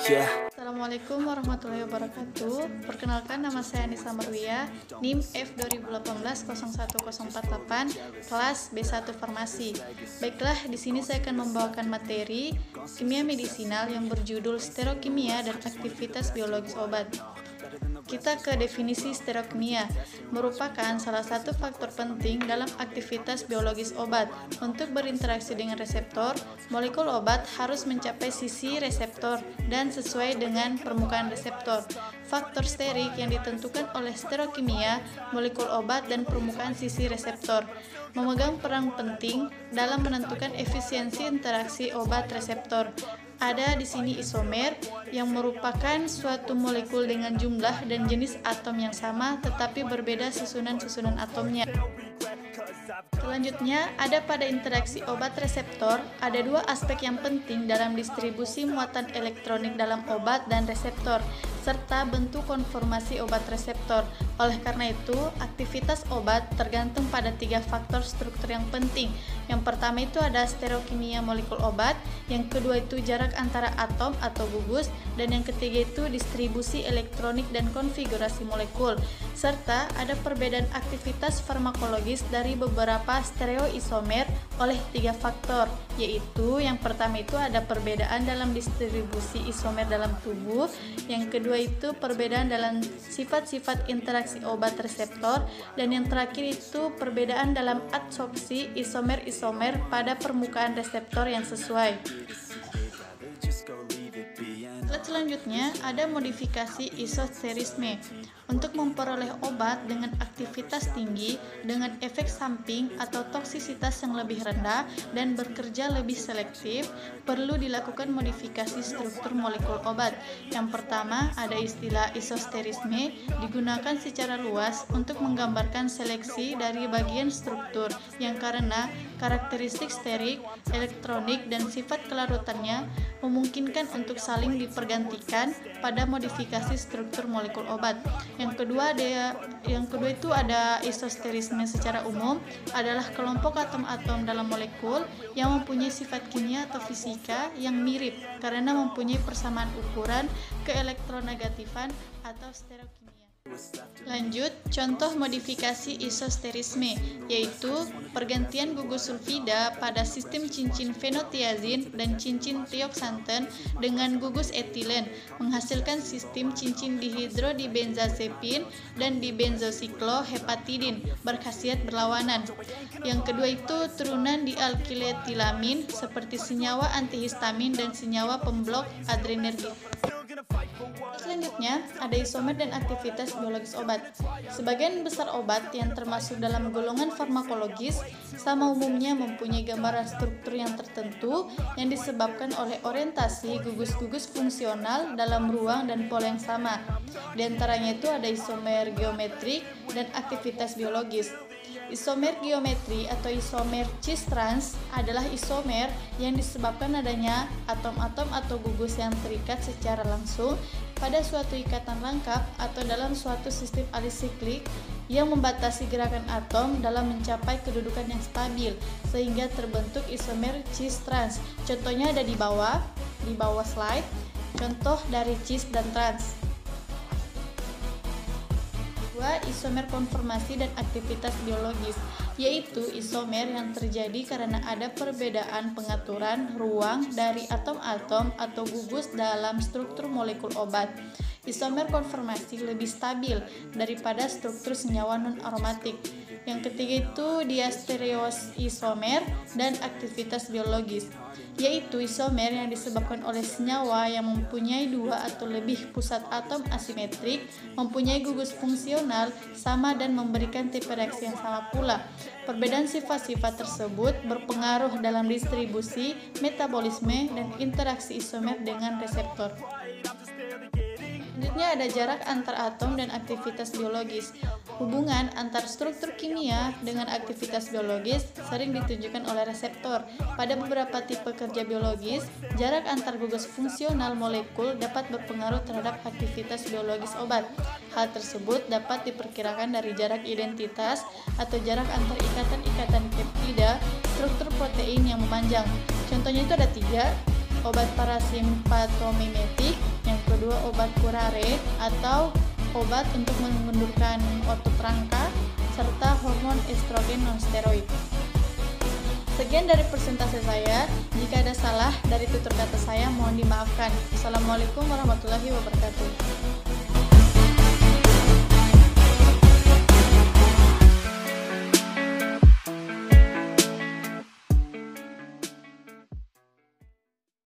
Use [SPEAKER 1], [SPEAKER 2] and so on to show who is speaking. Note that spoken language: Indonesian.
[SPEAKER 1] Assalamualaikum warahmatullahi wabarakatuh. Perkenalkan, nama saya Anissa Marwia, NIM F 2018-01048, kelas B1 Farmasi. Baiklah, di sini saya akan membawakan materi kimia medisinal yang berjudul stereokimia dan aktivitas biologis obat. Kita ke definisi stereokimia, merupakan salah satu faktor penting dalam aktivitas biologis obat. Untuk berinteraksi dengan reseptor, molekul obat harus mencapai sisi reseptor dan sesuai dengan permukaan reseptor. Faktor sterik yang ditentukan oleh stereokimia, molekul obat dan permukaan sisi reseptor, memegang peran penting dalam menentukan efisiensi interaksi obat reseptor. Ada di sini isomer yang merupakan suatu molekul dengan jumlah dan jenis atom yang sama tetapi berbeda susunan-susunan atomnya. Selanjutnya, ada pada interaksi obat reseptor, ada dua aspek yang penting dalam distribusi muatan elektronik dalam obat dan reseptor, serta bentuk konformasi obat reseptor. Oleh karena itu, aktivitas obat tergantung pada tiga faktor struktur yang penting. Yang pertama itu ada stereokimia molekul obat, yang kedua itu jarak antara atom atau gugus, dan yang ketiga itu distribusi elektronik dan konfigurasi molekul. Serta ada perbedaan aktivitas farmakologis dari beberapa stereoisomer oleh tiga faktor, yaitu yang pertama itu ada perbedaan dalam distribusi isomer dalam tubuh, yang kedua itu perbedaan dalam sifat-sifat interaksi obat reseptor, dan yang terakhir itu perbedaan dalam adsorpsi isomer-isomer pada permukaan reseptor yang sesuai. Selanjutnya ada modifikasi isosterisme untuk memperoleh obat dengan aktivitas tinggi dengan efek samping atau toksisitas yang lebih rendah dan bekerja lebih selektif. Perlu dilakukan modifikasi struktur molekul obat. Yang pertama ada istilah isosterisme, digunakan secara luas untuk menggambarkan seleksi dari bagian struktur yang karena karakteristik sterik, elektronik, dan sifat kelarutannya memungkinkan untuk saling dipergantikan pada modifikasi struktur molekul obat. Yang kedua itu ada isosterisme secara umum, adalah kelompok atom-atom dalam molekul yang mempunyai sifat kimia atau fisika yang mirip karena mempunyai persamaan ukuran, keelektronegatifan atau stereokimia. Lanjut, contoh modifikasi isosterisme, yaitu pergantian gugus sulfida pada sistem cincin fenotiazin dan cincin trioxanten dengan gugus etilen, menghasilkan sistem cincin dihidrodibenzazepin dan dibenzosiklohepatidin, berkhasiat berlawanan. Yang kedua itu turunan dialkiletilamin seperti senyawa antihistamin dan senyawa pemblok adrenergik. Selanjutnya, ada isomer dan aktivitas biologis obat. Sebagian besar obat yang termasuk dalam golongan farmakologis sama umumnya mempunyai gambaran struktur yang tertentu yang disebabkan oleh orientasi gugus-gugus fungsional dalam ruang dan pola yang sama. Di antaranya itu ada isomer geometrik dan aktivitas biologis. Isomer geometri atau isomer cis-trans adalah isomer yang disebabkan adanya atom-atom atau gugus yang terikat secara langsung pada suatu ikatan rangkap atau dalam suatu sistem alisiklik yang membatasi gerakan atom dalam mencapai kedudukan yang stabil sehingga terbentuk isomer cis-trans. Contohnya ada di bawah slide, contoh dari cis dan trans. Isomer konformasi dan aktivitas biologis, yaitu isomer yang terjadi karena ada perbedaan pengaturan ruang dari atom-atom atau gugus dalam struktur molekul obat. Isomer konformasi lebih stabil daripada struktur senyawa non-aromatik. Yang ketiga itu diastereoisomer dan aktivitas biologis, yaitu isomer yang disebabkan oleh senyawa yang mempunyai dua atau lebih pusat atom asimetrik, mempunyai gugus fungsional sama dan memberikan tipe reaksi yang sama pula. Perbedaan sifat-sifat tersebut berpengaruh dalam distribusi, metabolisme, dan interaksi isomer dengan reseptor. Selanjutnya ada jarak antar atom dan aktivitas biologis. Hubungan antar struktur kimia dengan aktivitas biologis sering ditunjukkan oleh reseptor. Pada beberapa tipe kerja biologis, jarak antar gugus fungsional molekul dapat berpengaruh terhadap aktivitas biologis obat. Hal tersebut dapat diperkirakan dari jarak identitas atau jarak antar ikatan-ikatan peptida struktur protein yang memanjang. Contohnya itu ada 3, obat parasimpatomimetik, kedua obat curare atau obat untuk mengundurkan otot rangka, serta hormon estrogen non-steroid. Sekian dari presentasi saya. Jika ada salah dari tutur kata saya, mohon dimaafkan. Assalamualaikum warahmatullahi wabarakatuh.